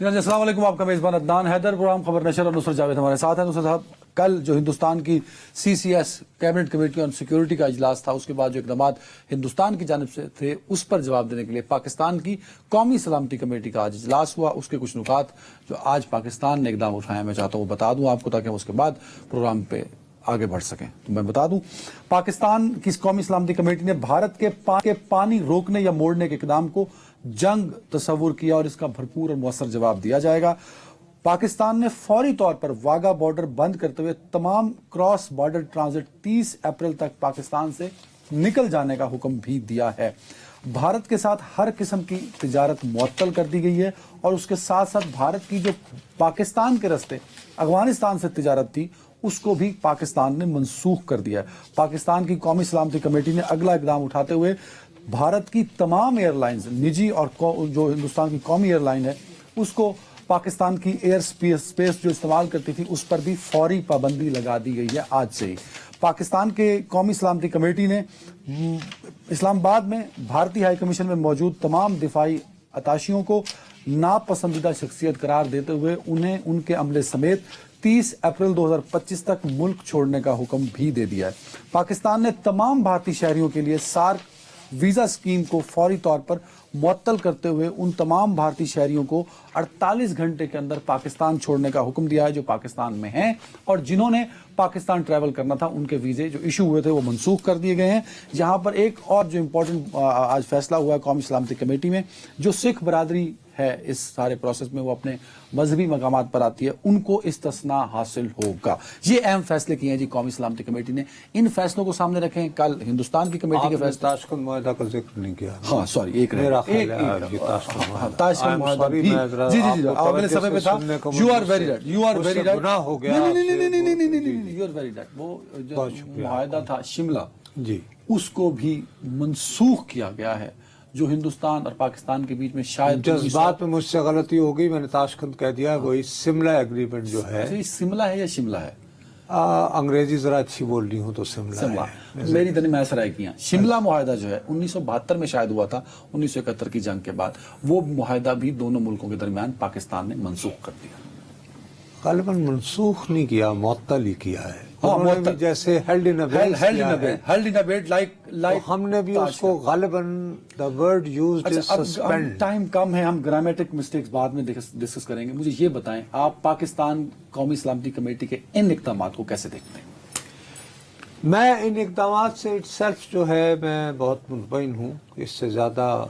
السلام علیکم، آپ کا میزبان عدنان حیدر، پروگرام خبر نشر اور نصرت جاوید ہمارے ساتھ ہیں۔ نصرت صاحب، کل جو ہندوستان کی CCS cabinet committee on security کا اجلاس تھا، اس کے بعد جو اقدامات ہندوستان کی جانب سے تھے اس پر جواب دینے کے لیے پاکستان کی قومی سلامتی کمیٹی کا آج اجلاس ہوا۔ اس کے کچھ نکات جو آج پاکستان نے اقدام اٹھائے ہیں میں چاہتا ہوں وہ بتا دوں آپ کو، تاکہ ہم اس کے بعد پروگرام پہ آگے بڑھ سکیں۔ تو میں بتا دوں، پاکستان کی قومی سلامتی کمیٹی نے بھارت کے پانی روکنے یا موڑنے کے اقدام کو جنگ تصور کیا اور اس کا بھرپور اور مؤثر جواب دیا جائے گا۔ پاکستان نے فوری طور پر واگا بارڈر بند کرتے ہوئے تمام کراس بارڈر ٹرانزٹ 30 اپریل تک پاکستان سے نکل جانے کا حکم بھی دیا ہے۔ بھارت کے ساتھ ہر قسم کی تجارت معطل کر دی گئی ہے اور اس کے ساتھ ساتھ بھارت کی جو پاکستان کے راستے افغانستان سے تجارت تھی اس کو بھی پاکستان نے منسوخ کر دیا ہے۔ پاکستان کی قومی سلامتی کمیٹی نے اگلا اقدام اٹھاتے ہوئے بھارت کی تمام ایئر لائنز، نجی اور جو ہندوستان کی قومی ایئر لائن ہے اس کو پاکستان کی ایئر سپیس جو استعمال کرتی تھی اس پر بھی فوری پابندی لگا دی گئی ہے آج سے ہی۔ پاکستان کے قومی سلامتی کمیٹی نے اسلام آباد میں بھارتی ہائی کمیشن میں موجود تمام دفاعی اتاشیوں کو ناپسندیدہ شخصیت قرار دیتے ہوئے انہیں ان کے عملے سمیت 30 اپریل 2025 تک ملک چھوڑنے کا حکم بھی دے دیا ہے۔ پاکستان نے تمام بھارتی شہریوں کے لیے سارک ویزا اسکیم کو فوری طور پر معطل کرتے ہوئے ان تمام بھارتی شہریوں کو 48 گھنٹے کے اندر پاکستان چھوڑنے کا حکم دیا ہے جو پاکستان میں ہیں اور جنہوں نے پاکستان ٹریول کرنا تھا ان کے ویزے جو ایشو ہوئے تھے وہ منسوخ کر دیے گئے ہیں۔ یہاں پر ایک اور جو امپورٹنٹ آج فیصلہ ہوا ہے قومی سلامتی کمیٹی میں، جو سکھ برادری ہے اس سارے پروسیس میں وہ اپنے مذہبی مقامات پر آتی ہے، ان کو استثناء حاصل ہوگا۔ یہ اہم فیصلے کیے ہیں جی قومی سلامتی کمیٹی نے۔ ان فیصلوں کو سامنے رکھیں۔ کل ہندوستان کی کمیٹی کے فیصلے، تاشکند معاہدہ کا ذکر نہیں کیا۔ ہاں سوری، ایک تاشکند معاہدہ بھی جی اگلے صفحے پہ تھا۔ You are very right, you are very right, گناہ ہو گیا، یو آر ویری رائٹ۔ وہ جو معاہدہ تھا شملہ جی اس کو بھی منسوخ کیا گیا ہے، جو ہندوستان اور پاکستان کے بیچ میں شاید جذبات میں مجھ سے غلطی ہو گئی، میں نے تاشکند کہہ دیا، وہی سملہ ایگریمنٹ جو ہے۔ شملہ ہے یا شملہ ہے؟ انگریزی ذرا اچھی بول رہی ہوں تو شملہ ہے۔ میری تنی میں سرائے کیا شملہ معاہدہ جو ہے 1972 میں شاید ہوا تھا، 1971 کی جنگ کے بعد وہ معاہدہ بھی دونوں ملکوں کے درمیان پاکستان نے منسوخ کر دیا۔ غالباً منسوخ نہیں کیا، معطل ہی کیا ہے۔ انہوں نے بھی جیسے held in abeyance لائک ہم نے بھی اس کو غالباً the word used is suspend۔ Time کم ہے، ہم گرامیٹک مسٹیکس بعد میں ڈسکس کریں گے۔ مجھے یہ بتائیں آپ پاکستان قومی سلامتی کمیٹی کے ان اقدامات کو کیسے دیکھتے ہیں؟ میں ان اقدامات سے سیلف جو ہے میں بہت مطمئن ہوں، اس سے زیادہ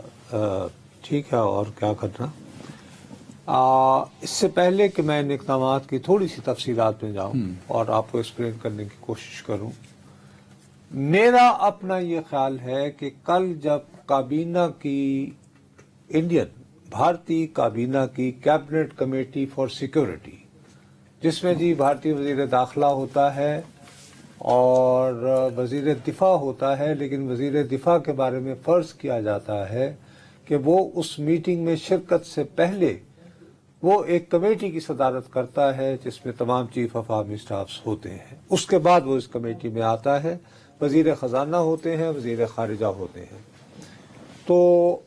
ٹھیک ہے اور کیا کرنا۔ اس سے پہلے کہ میں ان اقدامات کی تھوڑی سی تفصیلات میں جاؤں اور آپ کو ایکسپلین کرنے کی کوشش کروں، میرا اپنا یہ خیال ہے کہ کل جب کابینہ کی بھارتی کابینہ کی کیبنٹ کمیٹی فار سیکورٹی، جس میں جی بھارتی وزیر داخلہ ہوتا ہے اور وزیر دفاع ہوتا ہے، لیکن وزیر دفاع کے بارے میں فرض کیا جاتا ہے کہ وہ اس میٹنگ میں شرکت سے پہلے وہ ایک کمیٹی کی صدارت کرتا ہے جس میں تمام چیف آف آرمی سٹافز ہوتے ہیں، اس کے بعد وہ اس کمیٹی میں آتا ہے، وزیر خزانہ ہوتے ہیں، وزیر خارجہ ہوتے ہیں، تو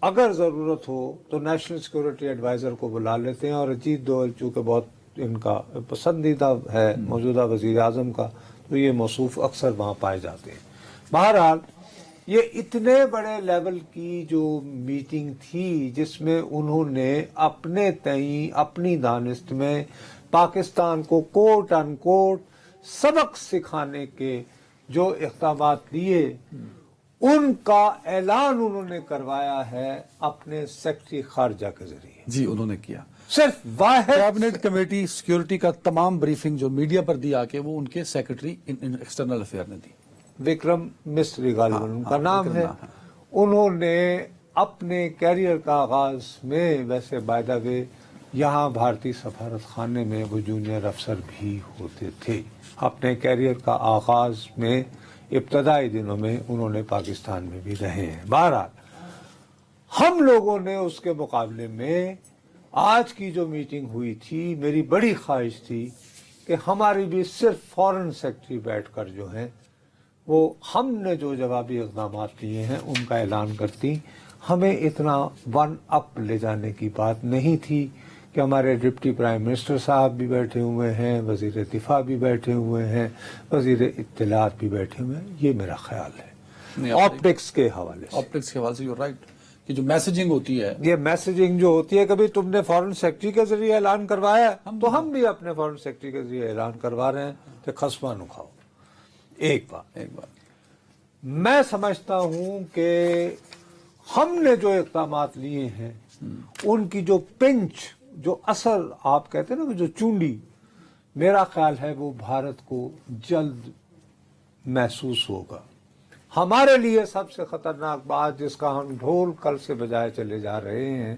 اگر ضرورت ہو تو نیشنل سیکورٹی ایڈوائزر کو بلا لیتے ہیں، اور اجیت دوول چونکہ بہت ان کا پسندیدہ ہے موجودہ وزیر اعظم کا، تو یہ موصوف اکثر وہاں پائے جاتے ہیں۔ بہرحال یہ اتنے بڑے لیول کی جو میٹنگ تھی جس میں انہوں نے اپنے تئیں اپنی دانست میں پاکستان کو کوٹ ان کوٹ سبق سکھانے کے جو اقدامات لیے، ان کا اعلان انہوں نے کروایا ہے اپنے سیکرٹری خارجہ کے ذریعے۔ جی انہوں نے کیا، صرف واحد کیبنٹ کمیٹی سیکیورٹی کا تمام بریفنگ جو میڈیا پر دی آ کے وہ ان کے سیکرٹری ایکسٹرنل افیئر نے دی، وکرم مستری غالباً ان کا نام ہے۔ انہوں نے اپنے کیریئر کا آغاز میں، ویسے بائی دا وے یہاں بھارتی سفارت خانے میں وہ جونیئر افسر بھی ہوتے تھے، اپنے کیریئر کا آغاز میں ابتدائی دنوں میں انہوں نے پاکستان میں بھی رہے ہیں۔ بہرحال ہم لوگوں نے اس کے مقابلے میں آج کی جو میٹنگ ہوئی تھی، میری بڑی خواہش تھی کہ ہماری بھی صرف فارن سیکرٹری بیٹھ کر جو ہیں وہ ہم نے جو جوابی اقدامات لیے ہیں ان کا اعلان کرتی۔ ہمیں اتنا ون اپ لے جانے کی بات نہیں تھی کہ ہمارے ڈپٹی پرائم منسٹر صاحب بھی بیٹھے ہوئے ہیں, وزیر دفاع بھی بیٹھے ہوئے ہیں, وزیر اطلاعات بھی بیٹھے ہوئے ہیں. یہ میرا خیال ہے آپٹکس کے حوالے سے. آپٹکس کے حوالے سے یو رائٹ کہ جو میسجنگ ہوتی ہے, یہ میسجنگ جو ہوتی ہے, کبھی تم نے فارن سیکرٹری کے ذریعے اعلان کروایا تو ہم بھی اپنے فارن سیکرٹری کے ذریعے اعلان کروا رہے ہیں کہ خسمہ نہ کھاؤ. ایک بات میں سمجھتا ہوں کہ ہم نے جو اقدامات لیے ہیں ان کی جو پنچ, جو اثر آپ کہتے ہیں نا, جو چونڈی, میرا خیال ہے وہ بھارت کو جلد محسوس ہوگا. ہمارے لیے سب سے خطرناک بات جس کا ہم ڈھول کل سے بجائے چلے جا رہے ہیں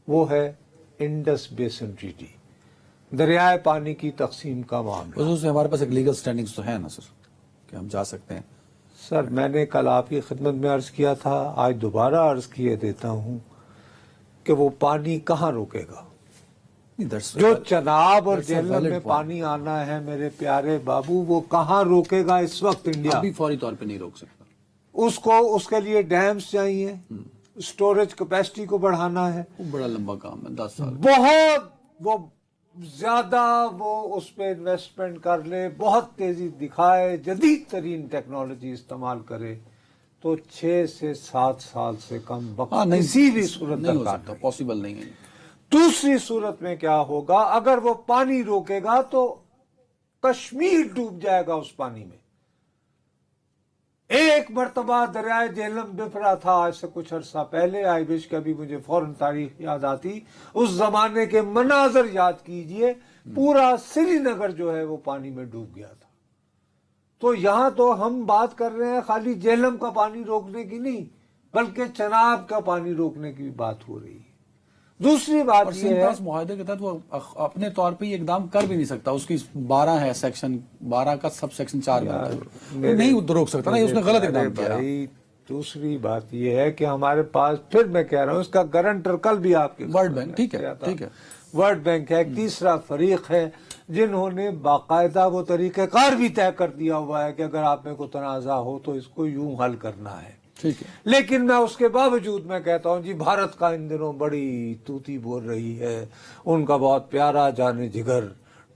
وہ ہے انڈس بیسن ٹریٹی, دریائے پانی کی تقسیم کا معاملہ. اس سے ہمارے پاس ایک لیگل سٹینڈنگز تو ہے نا سر کہ ہم جا سکتے ہیں. سر میں نے کل آپ کی خدمت میں عرض کیا تھا, آج دوبارہ عرض کیے دیتا ہوں کہ وہ پانی کہاں روکے گا. جو چناب اور جہلم میں پانی آنا ہے میرے پیارے بابو, وہ کہاں روکے گا اس وقت انڈیا؟ ابھی فوری طور پہ نہیں روک سکتا. اس کے لیے ڈیمز چاہیے, سٹوریج کیپیسٹی کو بڑھانا ہے. وہ بڑا لمبا کام ہے, 10 سال. بہت وہ زیادہ وہ اس پہ انویسٹمنٹ کر لے, بہت تیزی دکھائے, جدید ترین ٹیکنالوجی استعمال کرے تو 6 سے 7 سال سے کم وقت کسی بھی صورت نہیں ہو درکار سکتا, پاسبل نہیں ہے. دوسری صورت میں کیا ہوگا, اگر وہ پانی روکے گا تو کشمیر ڈوب جائے گا اس پانی میں. ایک مرتبہ دریائے جہلم بفرا تھا آج سے کچھ عرصہ پہلے, آئی وش کبھی مجھے فوراً تاریخ یاد آتی, اس زمانے کے مناظر یاد کیجئے, پورا سری نگر جو ہے وہ پانی میں ڈوب گیا تھا. تو یہاں تو ہم بات کر رہے ہیں خالی جہلم کا پانی روکنے کی نہیں, بلکہ چناب کا پانی روکنے کی بھی بات ہو رہی ہے. دوسری بات یہ ہے معاہدے کے تحت وہ اپنے طور پہ یہ اقدام کر بھی نہیں سکتا. اس کی 12 ہے سیکشن, 12 کا سب سیکشن 4 میں نہیں روک سکتا نا, اس نے غلط اقدام کیا. دوسری بات یہ ہے کہ ہمارے پاس, پھر میں کہہ رہا ہوں, اس کا گارنٹر کل بھی آپ کے ورلڈ بینک, ٹھیک ہے, ورلڈ بینک ہے. ایک تیسرا فریق ہے جنہوں نے باقاعدہ وہ طریقہ کار بھی طے کر دیا ہوا ہے کہ اگر آپ میں کوئی تنازع ہو تو اس کو یوں حل کرنا ہے. ٹھیک ہے. لیکن میں اس کے باوجود میں کہتا ہوں جی بھارت کا ان دنوں بڑی توتی بول رہی ہے, ان کا بہت پیارا جانے جگر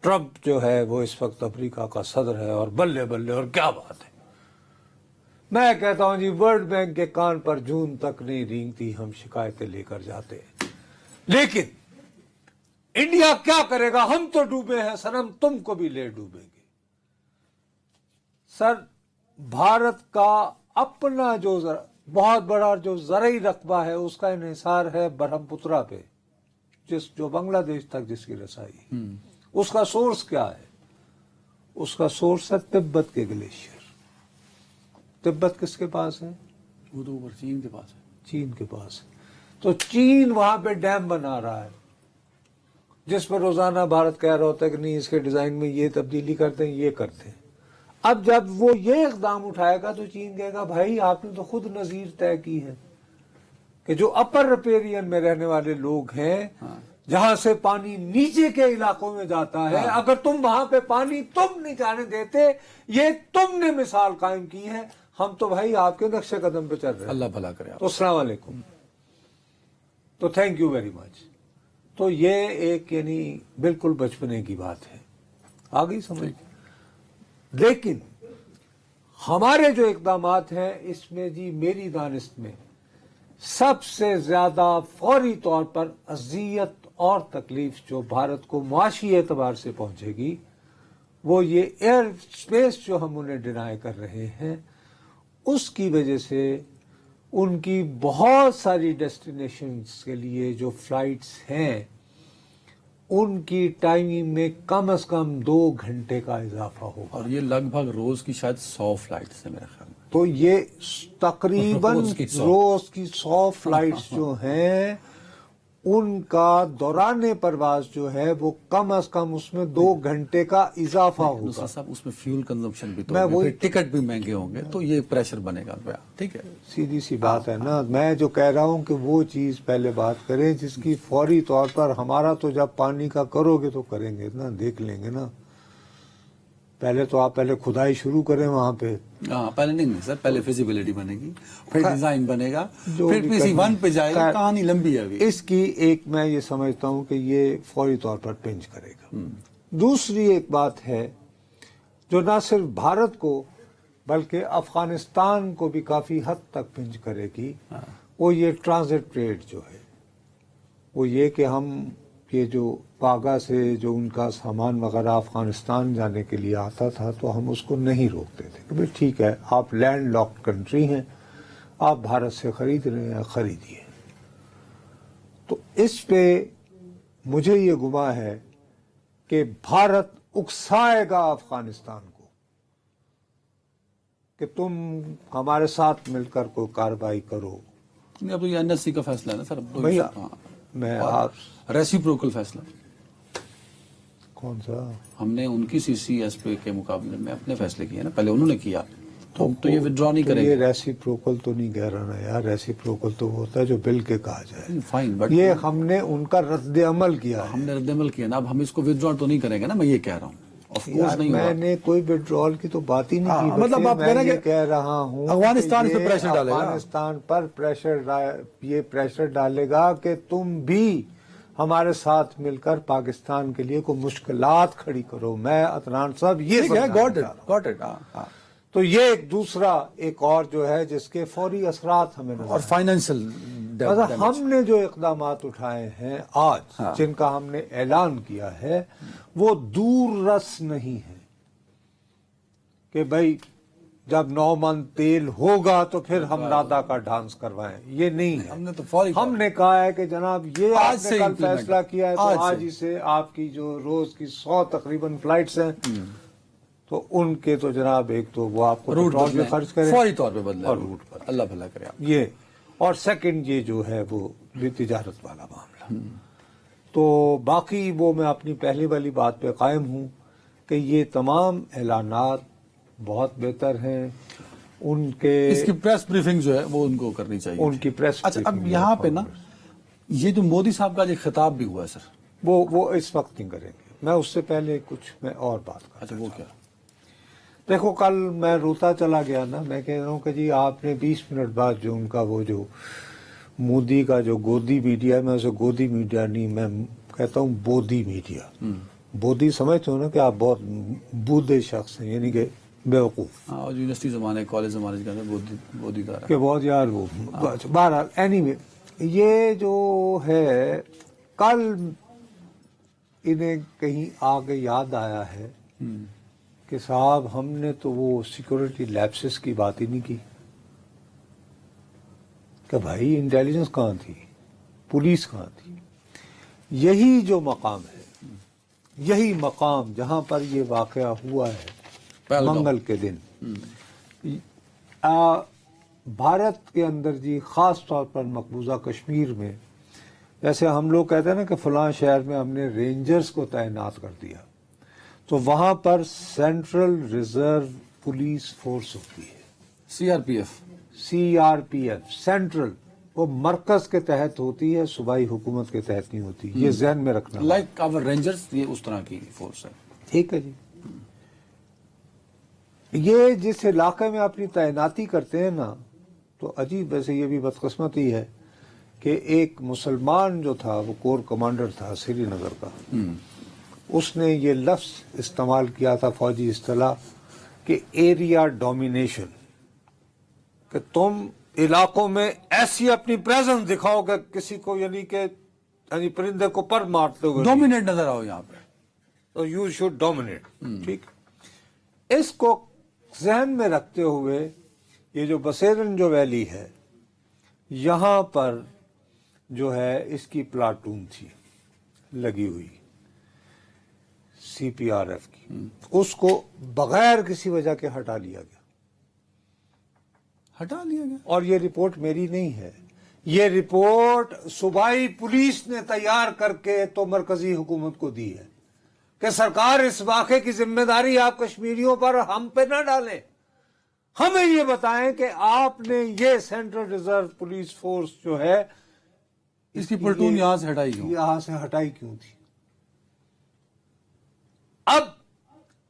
ٹرمپ جو ہے وہ اس وقت امریکہ کا صدر ہے, اور بلے بلے, اور کیا بات ہے. میں کہتا ہوں جی ورلڈ بینک کے کان پر جون تک نہیں رینگتی, ہم شکایتیں لے کر جاتے ہیں, لیکن انڈیا کیا کرے گا؟ ہم تو ڈوبے ہیں صنم, تم کو بھی لے ڈوبیں گے. سر بھارت کا اپنا جو بہت بڑا جو زرعی رقبہ ہے اس کا انحصار ہے برہم پترا پہ, جو بنگلہ دیش تک جس کی رسائی. اس کا سورس کیا ہے؟ اس کا سورس ہے تبت کے گلیشیئر. تبت کس کے پاس ہے؟ وہ تو اوپر چین کے پاس ہے. چین کے پاس ہے. تو چین وہاں پہ ڈیم بنا رہا ہے جس پر روزانہ بھارت کہہ رہا ہوتا ہے کہ نہیں اس کے ڈیزائن میں یہ تبدیلی کرتے ہیں, یہ کرتے ہیں. اب جب وہ یہ اقدام اٹھائے گا تو چین کہے گا بھائی آپ نے تو خود نظیر طے کی ہے کہ جو اپر ریپیرین میں رہنے والے لوگ ہیں, جہاں سے پانی نیچے کے علاقوں میں جاتا ہے, اگر تم وہاں پہ پانی تم نہیں جانے دیتے, یہ تم نے مثال قائم کی ہے, ہم تو بھائی آپ کے نقش قدم پہ چل رہے ہیں. اللہ بھلا کرے. تو السلام علیکم, تو تھینک یو ویری مچ. تو یہ ایک یعنی بالکل بچپنے کی بات ہے, آ گئی سمجھ. لیکن ہمارے جو اقدامات ہیں اس میں جی میری دانست میں سب سے زیادہ فوری طور پر اذیت اور تکلیف جو بھارت کو معاشی اعتبار سے پہنچے گی وہ یہ ایئر اسپیس جو ہم انہیں ڈینائی کر رہے ہیں, اس کی وجہ سے ان کی بہت ساری ڈیسٹینیشنز کے لیے جو فلائٹس ہیں ان کی ٹائمنگ میں کم از کم 2 گھنٹے کا اضافہ ہوگا. اور یہ لگ بھگ روز کی شاید 100 فلائٹس ہیں میرے خیال میں. تو یہ تقریباً روز کی 100 فلائٹس جو ہیں ان کا دوران پرواز جو ہے وہ کم از کم اس میں 2 گھنٹے کا اضافہ ہوگا. صاحب اس میں فیول کنزمپشن بھی تو ہے, ٹکٹ بھی مہنگے ہوں گے, تو یہ پریشر بنے گا. ٹھیک ہے, سیدھی سی بات ہے نا. میں جو کہہ رہا ہوں کہ وہ چیز پہلے بات کریں جس کی فوری طور پر ہمارا تو جب پانی کا کرو گے تو کریں گے نا, دیکھ لیں گے نا. پہلے تو آپ پہلے کھدائی شروع کریں وہاں پہ. ہاں پہلے نہیں سر، پہلے فیزیبلٹی بنے گی، پھر ڈیزائن بنے گا، جو پھر بھی پی سی کرنا 1 پہ جائے گا. کہانی لمبی ہے ابھی. اس کی ایک میں یہ سمجھتا ہوں کہ یہ فوری طور پر پنچ کرے گا. دوسری ایک بات ہے جو نہ صرف بھارت کو بلکہ افغانستان کو بھی کافی حد تک پنچ کرے گی، وہ یہ ٹرانزٹ ٹریڈ جو ہے، وہ یہ کہ ہم یہ جو واگا سے جو ان کا سامان وغیرہ افغانستان جانے کے لیے آتا تھا تو ہم اس کو نہیں روکتے تھے کہ بھئی ٹھیک ہے آپ لینڈ لاکڈ کنٹری ہیں، آپ بھارت سے خرید رہے ہیں، خریدیے. تو اس پہ مجھے یہ گمان ہے کہ بھارت اکسائے گا افغانستان کو کہ تم ہمارے ساتھ مل کر کوئی کارروائی کرو. نہیں، اب تو یہ این ایس سی کا فیصلہ ہے نا سر. اب تو بھیا میں آپ ریسیپروکل فیصلہ کون سا ہم نے ان کی سی سی ایس پے کے مقابلے میں اپنے فیصلے کیے نا، پہلے انہوں نے کیا تو ہم تو یہ ودرا نہیں کریں یہ گے. ریسیپروکل تو نہیں کہہ رہا نا یار، ریسیپروکل تو وہ ہوتا ہے جو بل کے کہا جائے. فائن، بٹ یہ ہم نے ان کا رد عمل کیا ہے. ہم نے رد عمل کیا نا، اب ہم اس کو ودرا تو نہیں کریں گے نا، میں یہ کہہ رہا ہوں. آف کورس یار نہیں میں ہوگا. نے کوئی وڈرال کی تو بات ہی نہیں کی. مطلب آپ کہہ رہے میں ہیں یہ کہ کہہ رہا ہوں افغانستان کہ اس پہ یہ پریشر ڈالے گا. افغانستان پر یہ پریشر ڈالے گا کہ تم بھی ہمارے ساتھ مل کر پاکستان کے لیے کوئی مشکلات کھڑی کرو. میں عدنان صاحب یہ ٹھیک ہے، سمجھانا گاٹ چاہ رہا ہوں. It, got it. تو یہ ایک دوسرا ایک اور جو ہے جس کے فوری اثرات ہمیں نظر اور فائنینشیل مطلب ہم نے جو اقدامات اٹھائے ہیں آج جن کا ہم نے اعلان کیا ہے وہ دور رس نہیں ہے کہ بھائی جب 9 من تیل ہوگا تو پھر ہم رادا کا ڈانس کروائیں. یہ نہیں ہے. ہم نے تو فوری ہم نے کہا ہے کہ جناب یہ آج آپ نے سے کل implement فیصلہ کیا ہے تو آج آج سے. ہی سے آپ کی جو روز کی 100 تقریباً فلائٹس ہیں تو ان کے تو جناب ایک تو وہ آپ کو روٹ پیٹرول بھی خرچ کریں فوری طور پہ بدلے اور روٹ پر. اللہ بھلا کرے آپ. یہ اور سیکنڈ یہ جو ہے وہ بھی تجارت والا معاملہ. تو باقی وہ میں اپنی پہلی والی بات پہ قائم ہوں کہ یہ تمام اعلانات بہت بہتر ہیں. ان کے اس کی پریس بریفنگ جو ہے وہ ان کو کرنی چاہیے. ان کی پریس اچھا اب briefing یہاں جو پہ نا یہ جو مودی صاحب کا جو خطاب بھی ہوا ہے سر، وہ اس وقت نہیں کریں گے. میں اس سے پہلے کچھ میں اور بات کرتا اچھا وہ کیا؟ دیکھو کل میں روتا چلا گیا نا. میں کہہ رہا ہوں کہ جی آپ نے 20 منٹ بعد جو ان کا وہ جو مودی کا جو گودی میڈیا، میں اسے گودی میڈیا نہیں، میں کہتا ہوں بودی میڈیا. بودی سمجھتے ہو نا کہ آپ بہت بودھے شخص ہیں، یعنی کہ بیوقوف. اور یونیورسٹی زمانے کالج زمانے کے اندر بودی دار کہ بہت یار وہ بہرحال اینی وے یہ جو ہے کل انہیں کہیں آگے یاد آیا ہے کہ صاحب ہم نے تو وہ سیکورٹی لیپسز کی بات ہی نہیں کی کہ بھائی انٹیلیجنس کہاں تھی، پولیس کہاں تھی. یہی جو مقام ہے، یہی مقام جہاں پر یہ واقعہ ہوا ہے منگل کے دن، بھارت کے اندر جی خاص طور پر مقبوضہ کشمیر میں، جیسے ہم لوگ کہتے ہیں نا کہ فلاں شہر میں ہم نے رینجرز کو تعینات کر دیا، تو وہاں پر سینٹرل ریزرو پولیس فورس ہوتی ہے، CRPF سینٹرل. وہ مرکز کے تحت ہوتی ہے، صوبائی حکومت کے تحت نہیں ہوتی. یہ ذہن میں رکھنا. لائک آور رینجرز، یہ اس طرح کی فورس ہے. ٹھیک ہے جی. یہ جس علاقے میں اپنی تعیناتی کرتے ہیں نا، تو عجیب ویسے یہ بھی بدقسمتی ہے کہ ایک مسلمان جو تھا وہ کور کمانڈر تھا سری نگر کا، اس نے یہ لفظ استعمال کیا تھا، فوجی اصطلاح، کہ ایریا ڈومینیشن، کہ تم علاقوں میں ایسی اپنی پریزنس دکھاؤ کہ کسی کو یعنی کہ پرندے کو پر مارتے ہوئے ڈومینیٹ نظر آؤ یہاں پہ، تو یو شوڈ ڈومینیٹ. ٹھیک. اس کو ذہن میں رکھتے ہوئے یہ جو بسیرن جو ویلی ہے یہاں پر جو ہے اس کی پلاٹون تھی لگی ہوئی CPRF کی، اس کو بغیر کسی وجہ کے ہٹا لیا گیا. اور یہ رپورٹ میری نہیں ہے، یہ رپورٹ صوبائی پولیس نے تیار کر کے تو مرکزی حکومت کو دی ہے کہ سرکار اس واقعے کی ذمہ داری آپ کشمیریوں پر ہم پہ نہ ڈالیں، ہمیں یہ بتائیں کہ آپ نے یہ سینٹرل ریزرو پولیس فورس جو ہے اس کی پلٹون یہاں سے ہٹائی کیوں؟ یہاں سے ہٹائی کیوں تھی. اب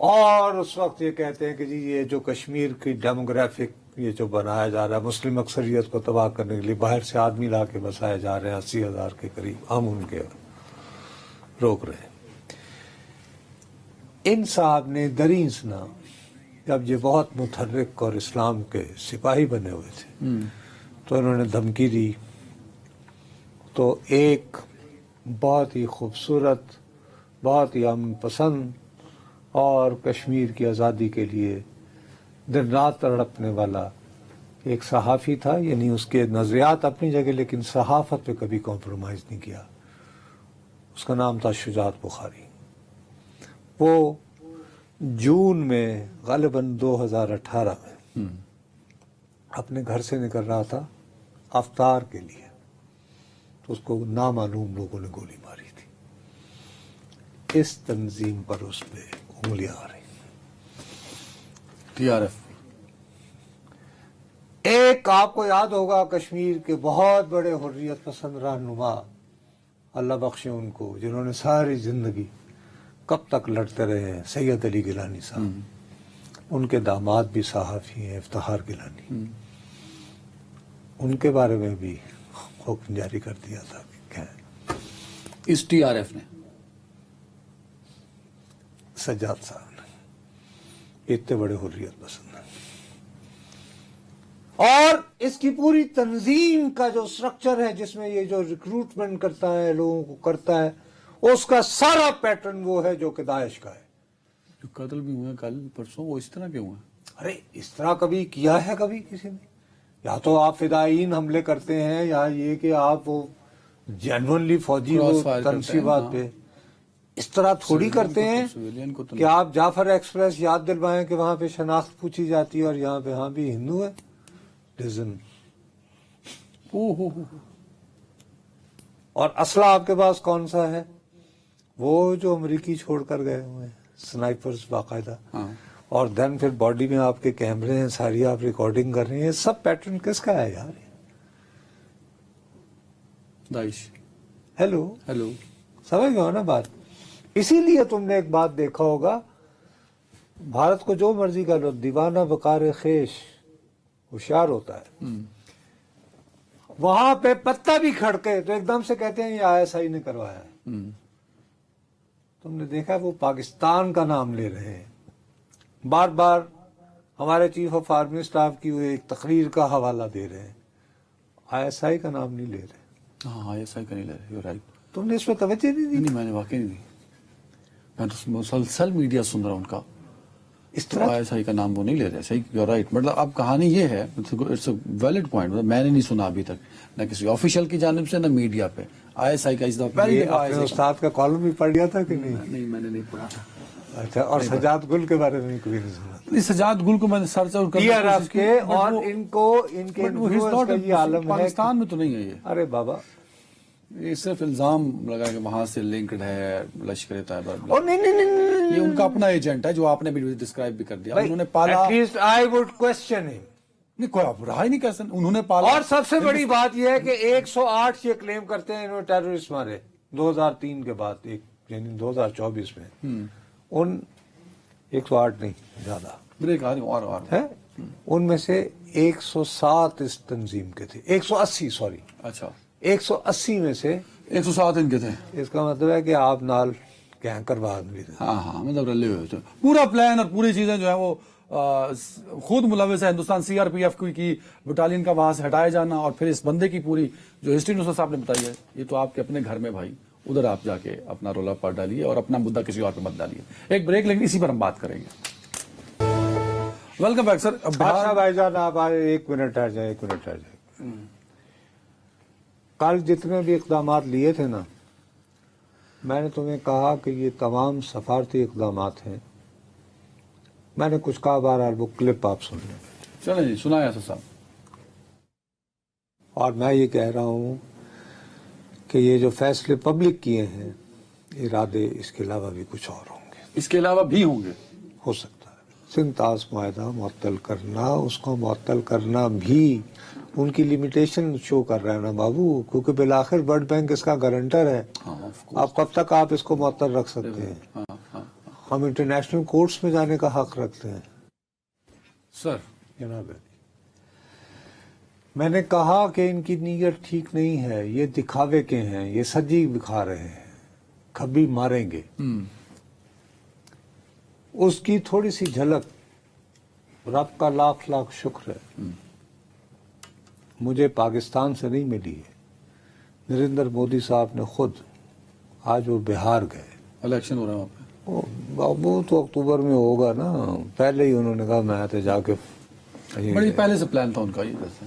اور اس وقت یہ کہتے ہیں کہ جی یہ جو کشمیر کی ڈیموگرافک یہ جو بنایا جا رہا ہے مسلم اکثریت کو تباہ کرنے کے لیے باہر سے آدمی لا کے بسائے جا رہے ہیں 80,000 کے قریب، ہم ان کے روک رہے ہیں۔ ان صاحب نے دریسنا جب یہ بہت متحرک اور اسلام کے سپاہی بنے ہوئے تھے تو انہوں نے دھمکی دی، تو ایک بہت ہی خوبصورت، بہت ہی امن پسند اور کشمیر کی آزادی کے لیے دن رات تڑپنے والا ایک صحافی تھا، یعنی اس کے نظریات اپنی جگہ لیکن صحافت پہ کبھی کمپرومائز نہیں کیا، اس کا نام تھا شجاعت بخاری۔ وہ جون میں غالباً 2018 میں اپنے گھر سے نکل رہا تھا افطار کے لیے، تو اس کو نامعلوم لوگوں نے گولی ماری تھی۔ اس تنظیم پر اس پہ انگلیاں آ رہی، TRF۔ ایک آپ کو یاد ہوگا کشمیر کے بہت بڑے حریت پسند رہنما، اللہ بخشے ان کو، جنہوں نے ساری زندگی کب تک لڑتے رہے ہیں، سید علی گیلانی صاحب، ان کے داماد بھی صحافی ہیں افتخار گیلانی، ان کے بارے میں بھی حکم جاری کر دیا تھا کہ اس TRF نے، سجاد صاحب نے، اتنے بڑے حریت پسند ہیں، اور اس کی پوری تنظیم کا جو سٹرکچر ہے جس میں یہ جو ریکروٹمنٹ کرتا ہے لوگوں کو کرتا ہے، اس کا سارا پیٹرن وہ ہے جو کہ داعش کا ہے۔ جو قتل بھی ہوئے کل پرسوں، وہ اس طرح کے ہوئے ہیں؟ ارے اس طرح کبھی کیا ہے کبھی کسی نے؟ یا تو آپ فدائین حملے کرتے ہیں یا یہ کہ آپ وہ جینونلی فوجی Cross وہ fire کرتے ہیں، تنصیبات ہاں۔ پہ اس طرح تھوڑی کرتے ہیں سویلین کو تو کہ آپ جعفر ایکسپریس یاد دلوائیں کہ وہاں پہ شناخت پوچھی جاتی ہے اور یہاں پہ ہاں بھی ہندو ہے، ڈزن، اور اسلحہ آپ کے پاس کون سا ہے؟ وہ جو امریکی چھوڑ کر گئے ہوئے ہیں، سنائپرز باقاعدہ، ہاں۔ اور دین پھر باڈی میں آپ کے کیمرے ہیں، ساری آپ ریکارڈنگ کر رہے ہیں، سب پیٹرن کس کا ہے یار؟ داعش۔ ہیلو، سمجھ گئے ہو نا بات؟ اسی لیے تم نے ایک بات دیکھا ہوگا، بھارت کو جو مرضی کر لو، دیوانہ بکار خیش ہوشیار ہوتا ہے، وہاں پہ پتہ بھی کھڑکے تو ایک دم سے کہتے ہیں یہ ISI نے کروایا ہے۔ تم نے دیکھا وہ پاکستان کا نام لے رہے ہیں، بار بار ہمارے چیف آف آرمی اسٹاف کی وہ ایک تقریر کا حوالہ دے رہے ہیں، ISI کا نام نہیں لے رہے۔ ہاں ISI کا نہیں لے رہے، you're right۔ تم نے اس پہ توجہ نہیں دی؟ نہیں، میں نے واقعی نہیں دی، میں تو مسلسل میڈیا سن رہا ہوں ان کا، اس طرح ISI کا نام وہ نہیں لے رہے، صحیح، you're right۔ مطلب اب کہانی یہ ہے، اٹس اے ویلڈ پوائنٹ، میں نے نہیں سنا ابھی تک، نہ کسی آفیشیل کی جانب سے نہ میڈیا پہ ISI کا اس دفعہ پہلی یہ دفعہ اپنے ISI استاد کا کالم بھی پڑھ لیا تھا کہ نہیں؟ نہیں، میں نے نہیں پڑھا تھا۔ اچھا، اور سجاد گل کے بارے میں کبھی نہیں سنا؟ اس سجاد گل کو میں نے سرچ اور TRF کے، اور ان کو ان کے انفلوئنس کا یہ عالم ہے، پاکستان میں تو نہیں ہے یہ، ارے بابا، یہ صرف الزام لگا کہ وہاں سے لنکڈ ہے لشکر طیبہ، اور نہیں، یہ ان کا اپنا ایجنٹ ہے جو آپ نے بھی ڈسکرائب بھی کر دیا، انہوں نے پالا، at least I would question ہم۔ نہیں کوئی آپ رہا ہی نہیں کر سکتے، انہوں نے پالا۔ اور سب سے بڑی بات یہ ہے کہ 108 یہ کلیم کرتے ہیں انہوں نے ٹیررسٹ مارے 2003 کے بعد، یعنی 2024 میں، ان 108 نہیں زیادہ بریک آ رہی ہوں، اور ہے، ان میں سے 107 اس تنظیم کے تھے، 180 سوری، اچھا 180 میں سے 107 ان کے تھے، اس کا مطلب ہے کہ آپ نال کینکر بعد بھی تھے۔ ہاں مطلب رلے ہوئے تھے، پورا پلان اور پوری چیزیں جو ہے وہ خود ملوث ہے ہندوستان CRPF کی بٹالین کا وہاں سے ہٹایا جانا، اور پھر اس بندے کی پوری جو ہسٹری نصرت صاحب نے بتائی ہے، یہ تو آپ کے اپنے گھر میں بھائی، ادھر آپ جا کے اپنا رولہ پار ڈالیے اور اپنا مدعا کسی اور پہ مت ڈالیے۔ ایک بریک لیکن اسی پر ہم بات کریں گے۔ ویلکم بیک سر۔ بادشاہ بھائی جان آپ آئے، ایک منٹ ٹھہر جائیں، کل جتنے بھی اقدامات لیے تھے نا، میں نے تمہیں کہا کہ یہ تمام سفارتی اقدامات ہیں، میں نے کچھ کہا، بہرحال وہ کلپ آپ سن لیں، چلیں جی، سنائیں اسد صاحب۔ اور میں یہ کہہ رہا ہوں کہ یہ جو فیصلے پبلک کیے ہیں، ارادے اس کے علاوہ بھی کچھ اور ہوں گے، اس کے علاوہ بھی ہوں گے، ہو سکتا ہے سنتاز معاہدہ معطل کرنا، اس کو معطل کرنا بھی ان کی لمیٹیشن شو کر رہا ہے نا بابو، کیونکہ بالآخر ورلڈ بینک اس کا گارنٹر ہے، آپ کب تک آپ اس کو معطل رکھ سکتے ہیں؟ ہم انٹرنیشنل کورٹس میں جانے کا حق رکھتے ہیں. سر جناب میں نے کہا کہ ان کی نیت ٹھیک نہیں ہے, یہ دکھاوے کے ہیں, یہ سجی دکھا رہے ہیں, کبھی ماریں گے. اس کی تھوڑی سی جھلک رب کا لاکھ لاکھ شکر ہے مجھے پاکستان سے نہیں ملی ہے. نریندر مودی صاحب نے خود, آج وہ بہار گئے, الیکشن ہو رہا ہے وہاں پہ, وہ تو اکتوبر میں ہوگا نا, پہلے ہی انہوں نے کہا میں تو جا کے بڑی پہلے سے پلان تھا ان کا یہ ویسے.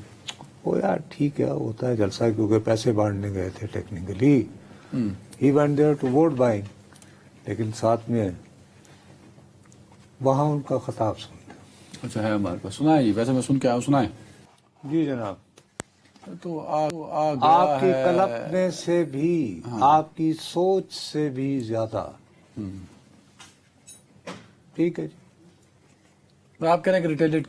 وہ یار ٹھیک ہے, ہوتا ہے جلسہ, کیونکہ پیسے بانٹنے گئے تھے technically. He went there to vote buying, لیکن ساتھ میں وہاں ان کا خطاب سنتے. اچھا ہے ہمارے پاس, سنا ہے جی, ویسے میں سن کے آیا ہوں, سنا ہے. جی جناب, تو آپ کی کلپنے سے بھی, آپ کی سوچ سے بھی زیادہ. ٹھیک ہے جی, آپ کہہ رہے ہیں کہ ریٹیلیٹ,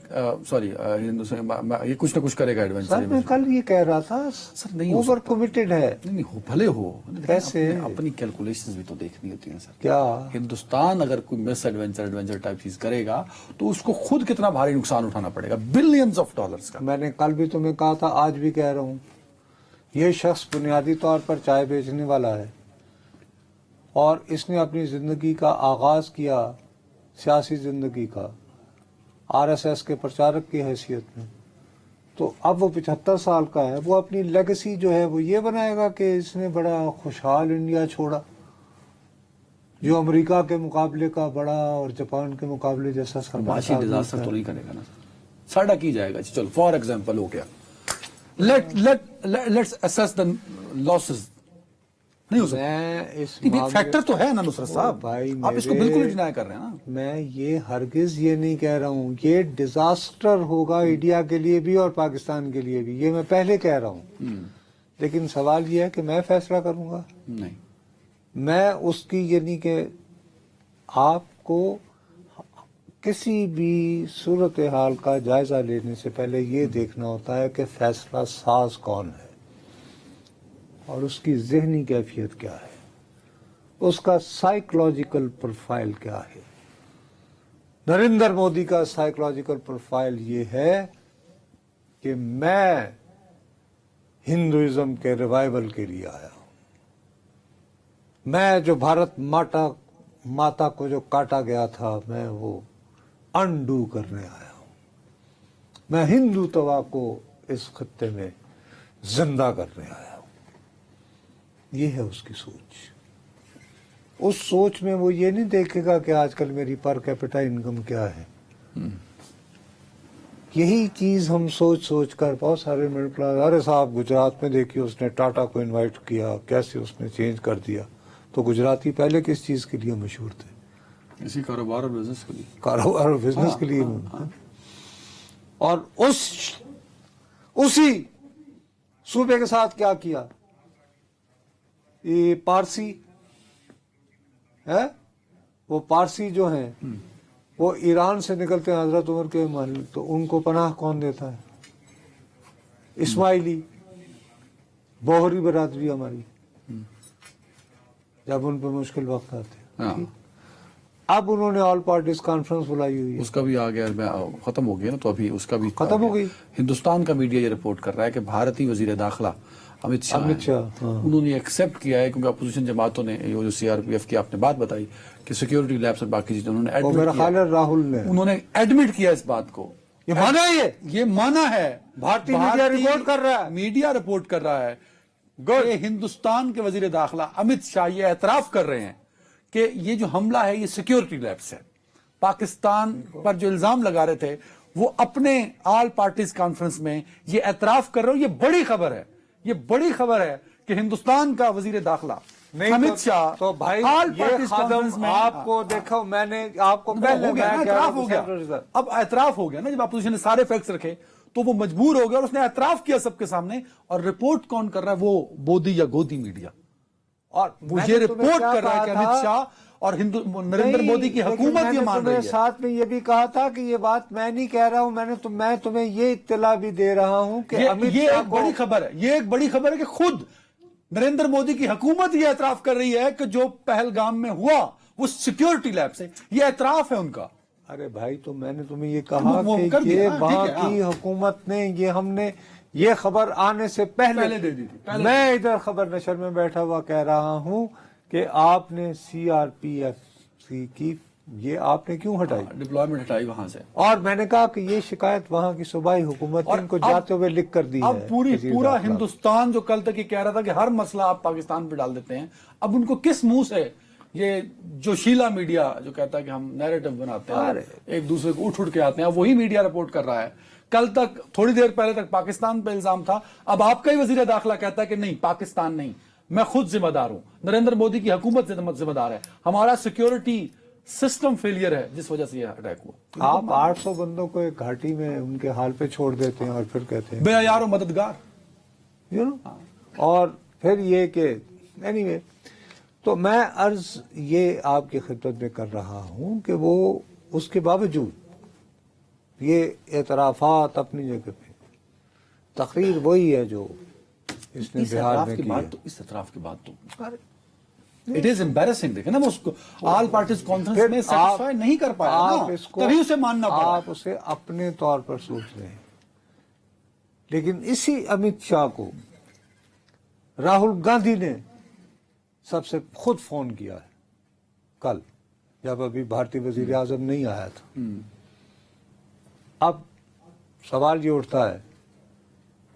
سوری, یہ کچھ نہ کچھ کرے گا ایڈوینچر. سر میں کل یہ کہہ رہا تھا, سر نہیں اوور کمیٹڈ ہے. نہیں ہو, بھلے ہو, کیسے اپنی کیلکولیشنز بھی تو دیکھنی ہوتی ہیں سر. کیا ہندوستان اگر کوئی مس ایڈونچر ٹائپ چیز کرے گا تو اس کو خود کتنا بھاری نقصان اٹھانا پڑے گا, بلینز آف ڈالرز کا. میں نے کل بھی تمہیں کہا تھا, آج بھی کہہ رہا ہوں, یہ شخص بنیادی طور پر چائے بیچنے والا ہے, اور اس نے اپنی زندگی کا آغاز کیا, سیاسی زندگی کا, آر ایس ایس کے پرچارک کی حیثیت میں. تو اب وہ 75 سال کا ہے, وہ اپنی لیگسی جو ہے وہ یہ بنائے گا کہ اس نے بڑا خوشحال انڈیا چھوڑا, جو امریکہ کے مقابلے کا بڑا اور جاپان کے مقابلے جیسا معاشی ڈیزاسٹر تو نہیں کرے گا نا ساڑھا کی جائے گا. چلو فار ایگزامپل ہو گیا, لیٹس اسیس دا لاسز. نہیں ہو سکتا, فیکٹر تو ہے نا نصرت صاحب, آپ اس کو بالکل ڈینائی کر رہے ہیں نا. میں یہ ہرگز یہ نہیں کہہ رہا ہوں, یہ ڈیزاسٹر ہوگا انڈیا کے لیے بھی اور پاکستان کے لیے بھی, یہ میں پہلے کہہ رہا ہوں. لیکن سوال یہ ہے کہ میں فیصلہ کروں گا نہیں, میں اس کی, یعنی کہ آپ کو کسی بھی صورتحال کا جائزہ لینے سے پہلے یہ دیکھنا ہوتا ہے کہ فیصلہ ساز کون ہے اور اس کی ذہنی کیفیت کیا ہے, اس کا سائیکولوجیکل پروفائل کیا ہے. نریندر مودی کا سائیکولوجیکل پروفائل یہ ہے کہ میں ہندوازم کے ریوائول کے لیے آیا ہوں, میں جو بھارت ماتا کو جو کاٹا گیا تھا, میں وہ انڈو کرنے آیا ہوں, میں ہندوتوا کو اس خطے میں زندہ کرنے آیا ہوں. یہ ہے اس کی سوچ. اس سوچ میں وہ یہ نہیں دیکھے گا کہ آج کل میری پر کیپٹا انکم کیا ہے. یہی چیز ہم سوچ سوچ کر بہت سارے مڈل کلاس, ارے صاحب گجرات میں دیکھیے اس نے ٹاٹا کو انوائٹ کیا, کیسے اس نے چینج کر دیا. تو گجراتی پہلے کس چیز کے لیے مشہور تھے؟ اسی کاروبار اور بزنس کے لیے, کاروبار اور بزنس کے لیے. اور اسی صوبے کے ساتھ کیا کیا, یہ پارسی ہے, وہ پارسی جو ہیں وہ ایران سے نکلتے ہیں حضرت عمر کے محل, تو ان کو پناہ کون دیتا ہے؟ اسماعیلی, بوہری برادری ہماری, جب ان پہ مشکل وقت آتے. اب انہوں نے آل پارٹیز کانفرنس بلائی ہوئی ہے, اس کا بھی آ گیا, ختم ہو گیا نا, تو ابھی اس کا بھی ختم ہو گئی. ہندوستان کا میڈیا یہ رپورٹ کر رہا ہے کہ بھارتی وزیر داخلہ امت شاہ انہوں نے ایکسپٹ کیا ہے, کیونکہ اپوزیشن جماعتوں نے جو سی آر پی ایف کی آپ نے بات بتائی کہ سیکیورٹی لیبس اور باقی چیزیں, میرا خیال ہے راہل نے انہوں نے ایڈمٹ کیا اس بات کو, یہ مانا ہے, بھارتی میڈیا رپورٹ کر رہا ہے, میڈیا رپورٹ کر رہا ہے کہ ہندوستان کے وزیر داخلہ امت شاہ یہ اعتراف کر رہے ہیں کہ یہ جو حملہ ہے یہ سیکیورٹی لیبس ہے. پاکستان پر جو الزام لگا رہے تھے وہ اپنے آل پارٹیز کانفرنس میں یہ اعتراف کر رہے ہو. یہ بڑی خبر ہے, یہ بڑی خبر ہے کہ ہندوستان کا وزیر داخلہ امت شاہ تو بھائی آل یہ پارٹیز کانفرنس خادم میں آپ کو دیکھو, میں نے آپ کو ہو گیا نا, اعتراف ہو گیا, اب اعتراف ہو گیا نا, جب اپوزیشن نے سارے فیکٹس رکھے تو وہ مجبور ہو گیا اور اس نے اعتراف کیا سب کے سامنے. اور رپورٹ کون کر رہا ہے؟ وہ بودی یا گودی میڈیا, اور وہ یہ رپورٹ کر رہا ہے کہ امت شاہ اور نریندر مودی کی حکومت یہ مان رہی ہے. ساتھ میں یہ بھی کہا تھا کہ یہ بات میں نہیں کہہ رہا ہوں, میں تمہیں یہ اطلاع بھی دے رہا ہوں کہ یہ ایک بڑی خبر ہے, یہ ایک بڑی خبر ہے کہ خود نریندر مودی کی حکومت یہ اعتراف کر رہی ہے کہ جو پہلگام میں ہوا وہ سیکیورٹی لیب سے، یہ اعتراف ہے ان کا. ارے بھائی تو میں نے تمہیں یہ کہا وہ کہ کر دیا، یہ ہاں، وہاں ٹھیک ہے، کی حکومت نے ہم نے یہ خبر آنے سے پہلے دے دی تھی، میں ادھر خبر نشر میں بیٹھا ہوا کہہ رہا ہوں کہ آپ نے CRPF کی یہ آپ نے کیوں ہٹائی، ڈپلائمنٹ ہٹائی وہاں سے. اور میں نے کہا کہ یہ شکایت وہاں کی صوبائی حکومت نے ان کو جاتے ہوئے لکھ کر دی ہے. اب وزیر پورا داخلہ. ہندوستان جو کل تک یہ کہہ رہا تھا کہ ہر مسئلہ آپ پاکستان پہ ڈال دیتے ہیں، اب ان کو کس منہ سے یہ جو شیلا میڈیا جو کہتا ہے کہ ہم نیریٹو بناتے ہیں، ایک دوسرے کو اٹھ کے آتے ہیں، اب وہی میڈیا رپورٹ کر رہا ہے. کل تک تھوڑی دیر پہلے تک پاکستان پہ الزام تھا، اب آپ کا ہی وزیر داخلہ کہتا ہے کہ نہیں، پاکستان نہیں، میں خود ذمہ دار ہوں، نریندر مودی کی حکومت ذمہ دار ہے، ہمارا سیکیورٹی سسٹم فیلئر ہے جس وجہ سے یہ اٹیک ہوا. آپ 800 بندوں کو ایک گھاٹی میں ان کے حال پہ چھوڑ دیتے ہیں اور پھر کہتے ہیں بے یار و مددگار. اور پھر یہ کہ anyway تو میں عرض یہ آپ کی خدمت میں کر رہا ہوں کہ وہ اس کے باوجود یہ اعترافات اپنی جگہ پہ، تقریر وہی ہے جو اس نے بہار میں کی ہے. اس اعتراف کی بات تو اٹ از امبیرسنگ. دیکھیں نا وہ اس کو آل پارٹیز کانفرنس میں سیٹسفائی نہیں کر پایا نا، تبھی اسے ماننا پڑا. آپ اسے اپنے طور پر سوچ رہے ہیں، لیکن اسی امت شاہ کو راہل گاندھی نے سب سے خود فون کیا ہے کل، جب ابھی بھارتی وزیر اعظم نہیں آیا تھا. اب سوال یہ اٹھتا ہے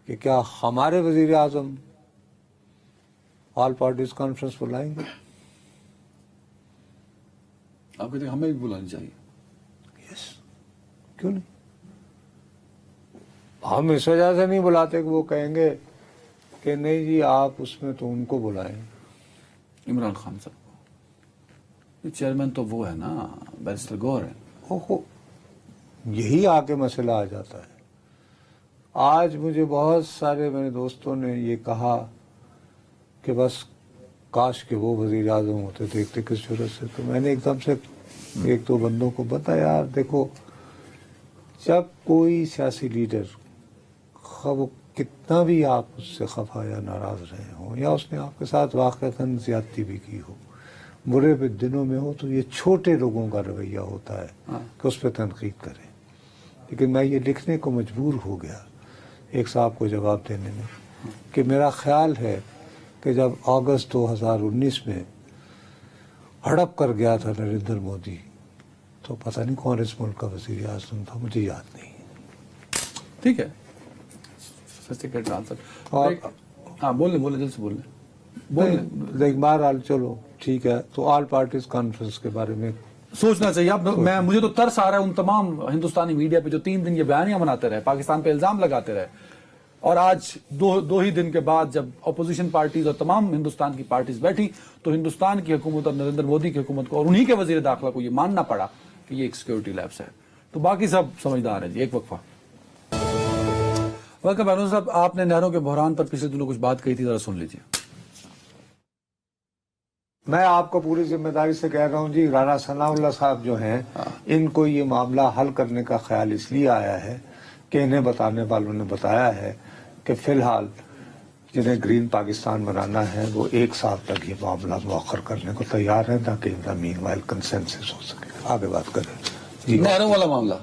کہ کیا ہمارے وزیر اعظم آل پارٹیز کانفرنس بلائیں گے؟ آپ کہتے ہیں ہمیں بھی بلانی چاہیے. یس، کیوں نہیں؟ ہم اس وجہ سے نہیں بلاتے کہ وہ کہیں گے کہ نہیں جی آپ اس میں تو ان کو بلائیں. عمران خان صاحب کو چیئرمین تو وہ ہے نا، بیرسٹر گور ہے. اوہو، یہی آ کے مسئلہ آ جاتا ہے. آج مجھے بہت سارے میرے دوستوں نے یہ کہا کہ بس کاش کہ وہ وزیر اعظم ہوتے، دیکھتے کس صورت سے. تو میں نے ایک دم سے ایک دو بندوں کو بتایا، یار دیکھو، جب کوئی سیاسی لیڈر وہ کتنا بھی آپ اس سے خفا یا ناراض رہے ہوں، یا اس نے آپ کے ساتھ واقعتاً زیادتی بھی کی ہو، برے دنوں میں ہو، تو یہ چھوٹے لوگوں کا رویہ ہوتا ہے کہ اس پہ تنقید کریں. لیکن میں یہ لکھنے کو مجبور ہو گیا ایک صاحب کو جواب دینے میں کہ میرا خیال ہے کہ جب اگست 2019 میں ہڑپ کر گیا تھا نریندر مودی، تو پتہ نہیں کون اس ملک کا وزیر اعظم تھا، مجھے یاد نہیں. ٹھیک ہے، ہاں بولیں جلد سے بولیں. بہرحال چلو ٹھیک ہے. تو آل پارٹیز کانفرنس کے بارے میں سوچنا چاہیے. اب مجھے تو ترس آ رہا ہے ان تمام ہندوستانی میڈیا پہ جو 3 دن یہ بیانیاں بناتے رہے، پاکستان پہ الزام لگاتے رہے، اور آج دو ہی دن کے بعد جب اپوزیشن پارٹیز اور تمام ہندوستان کی پارٹیز بیٹھی تو ہندوستان کی حکومت اور نریندر مودی کی حکومت کو اور انہی کے وزیر داخلہ کو یہ ماننا پڑا کہ یہ ایک سیکیورٹی لیبس ہے. تو باقی سب سمجھدار ہیں جی. ایک وقفہ. ویلکم بہنوں صاحب، آپ نے نہروں کے بحران پر پچھلے دنوں کچھ بات کہی تھی، ذرا سن لیجیے. میں آپ کو پوری ذمہ داری سے کہہ رہا ہوں جی، رانا ثناء اللہ صاحب جو ہیں ان کو یہ معاملہ حل کرنے کا خیال اس لیے آیا ہے کہ انہیں بتانے والوں نے بتایا ہے کہ فی الحال جنہیں گرین پاکستان بنانا ہے وہ 1 سال تک یہ معاملہ مؤخر کرنے کو تیار ہیں تاکہ ان کا مین وائل کنسنسس ہو سکے. آگے بات کریں جی. نہروں والا معاملہ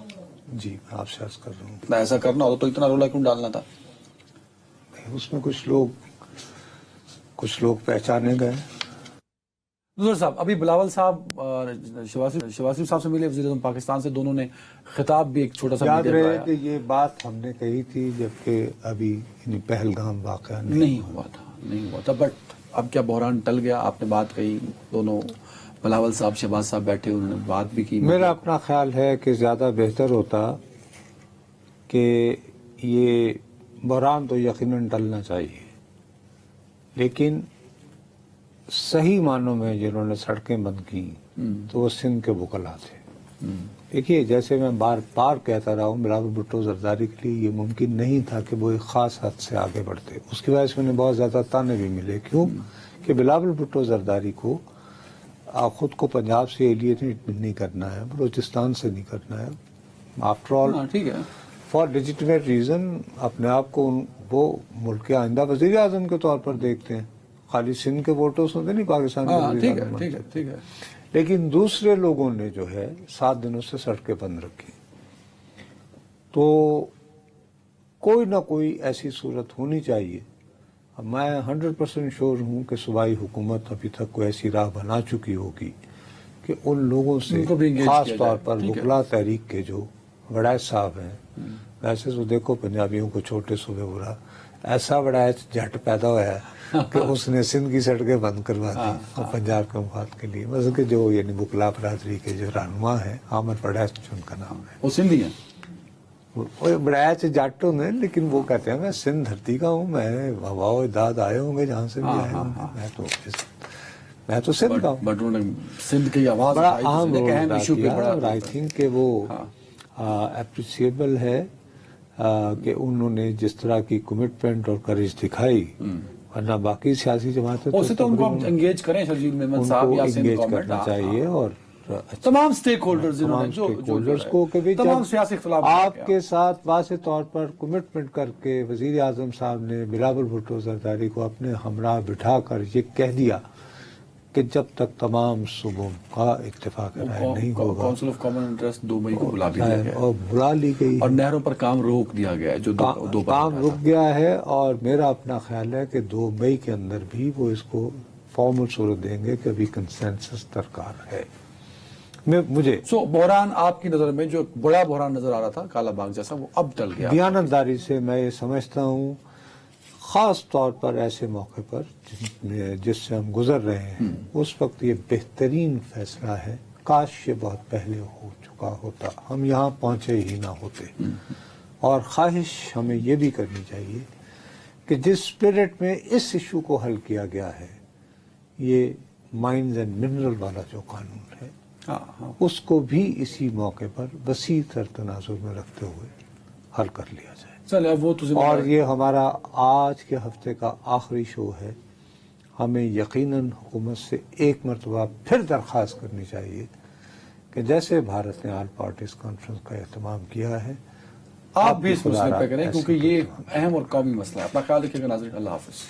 جی میں آپ سے عرض کر رہا ہوں، میں ایسا کرنا ہو تو اتنا رولا کیوں ڈالنا تھا؟ اس میں کچھ لوگ پہچانے گئے. نظر صاحب، ابھی بلاول صاحب اور شواسی صاحب سے ملے وزیر اعظم پاکستان سے، دونوں نے خطاب بھی ایک چھوٹا سا یاد رہے کہ یہ بات ہم نے کہی تھی جبکہ ابھی پہلگام واقعہ نہیں ہوا تھا. بٹ اب کیا بحران ٹل گیا؟ آپ نے بات کہی، دونوں بلاول صاحب شہباز صاحب بیٹھے، انہوں نے بات بھی کی. میرا اپنا خیال ہے کہ زیادہ بہتر ہوتا کہ یہ بحران تو یقیناً ٹلنا چاہیے، لیکن صحیح معنوں میں جنہوں نے سڑکیں بند کی تو وہ سندھ کے وکلا تھے. دیکھیے، جیسے میں بار بار کہتا رہا ہوں، بلاول بھٹو زرداری کے لیے یہ ممکن نہیں تھا کہ وہ ایک خاص حد سے آگے بڑھتے. اس کی وجہ سے انہیں بہت زیادہ تانے بھی ملے. کیوں کہ بلاول بھٹو زرداری کو خود کو پنجاب سے ایلینیٹ نہیں کرنا ہے، بلوچستان سے نہیں کرنا ہے. آفٹر آل ٹھیک ہے، فار لیجیٹمیٹ ریزن اپنے آپ کو وہ ملک کے آئندہ وزیر اعظم کے طور پر دیکھتے ہیں. خالی سندھ کے ووٹوں سے نہیں پاکستان کے وزیر اعظم. ٹھیک ہے. لیکن دوسرے لوگوں نے جو ہے 7 دنوں سے سڑکیں بند رکھی. تو کوئی نہ کوئی ایسی صورت ہونی چاہیے. اب میں 100% شور ہوں کہ صوبائی حکومت ابھی تک کوئی ایسی راہ بنا چکی ہوگی کہ ان لوگوں سے ان کو بھی engage خاص کیا طور جائے. پر ٹھیک ہے. وکلا تحریک کے جو وڑائچ صاحب ہیں، ویسے تو دیکھو پنجابیوں کو چھوٹے صوبے برا، ایسا وڑائچ جٹ پیدا ہوا ہے کہ اس نے سندھ کی سڑکیں بند کروا دی اور پنجاب کے مفاد کے لیے. مثلا کہ جو یعنی وکلا برادری کے جو رہنما ہیں، عامر وڑائچ ان کا نام ہے، وہ سندھی ہیں. وہ بڑائچ جٹ ہوں گے لیکن وہ کہتے ہیں میں سندھ دھرتی کا ہوں، میں ہوا و داد آئے ہوں گے جہاں سے بھی آئے ہوں گے، میں تو سندھ کا ہوں. بٹ انہوں نے سندھ کی آواز بڑا اٹھائی تو اہم سندھ ایک رول اہم ادا ایشو پہ کیا بڑا اور آئی تھنک کہ وہ اپریشیبل ہے کہ انہوں نے جس طرح کی کمٹمنٹ اور کریج دکھائی، ورنہ باقی سیاسی جماعتیں اسے تو ان کو انگیج کریں شرجیل محمد ان صاحب کو یا سندھ انگیج گورنمنٹ کرنا چاہیے. اور تمام سٹیک ہولڈرز جنہوں نے تمام جو اسٹیک ہولڈرز کو کہ بھی تمام جب سیاسی اختلاف آپ کے ساتھ واضح طور پر کمٹمنٹ کر کے وزیر اعظم صاحب نے بلاول بھٹو زرداری کو اپنے ہمراہ بٹھا کر یہ کہہ دیا کہ جب تک تمام صوبوں کا اتفاق رائے نہیں ہوگا، کونسل آف کامن انٹرسٹ 2 مئی کو بلا بھی دیا گیا اور بلا لی گئی اور نہروں پر کام روک دیا گیا ہے جو دو کام رک گیا ہے. اور میرا اپنا خیال ہے کہ 2 مئی کے اندر بھی وہ اس کو فارمل صورت دیں گے کہ ابھی کنسنسس درکار ہے. مجھے بحران آپ کی نظر میں جو بڑا بحران نظر آ رہا تھا کالا باغ جیسا، وہ اب ٹل گیا. دیانتداری سے میں یہ سمجھتا ہوں، خاص طور پر ایسے موقع پر جس سے ہم گزر رہے ہیں، اس وقت یہ بہترین فیصلہ ہے. کاش یہ بہت پہلے ہو چکا ہوتا، ہم یہاں پہنچے ہی نہ ہوتے. اور خواہش ہمیں یہ بھی کرنی چاہیے کہ جس اسپرٹ میں اس ایشو کو حل کیا گیا ہے، یہ مائنز اینڈ منرل والا جو قانون ہے، اس کو بھی اسی موقع پر وسیع تر تناظر میں رکھتے ہوئے حل کر لیا جائے. چلے اب وہ تو اور یہ ہمارا آج کے ہفتے کا آخری شو ہے. ہمیں یقیناً حکومت سے ایک مرتبہ پھر درخواست کرنی چاہیے کہ جیسے بھارت نے آل پارٹیز کانفرنس کا اہتمام کیا ہے، آپ بھی اس مسئلے پہ کریں کیونکہ یہ اہم اور قومی مسئلہ ہے. اپنا خیال رکھیے گا ناظرین. اللہ حافظ.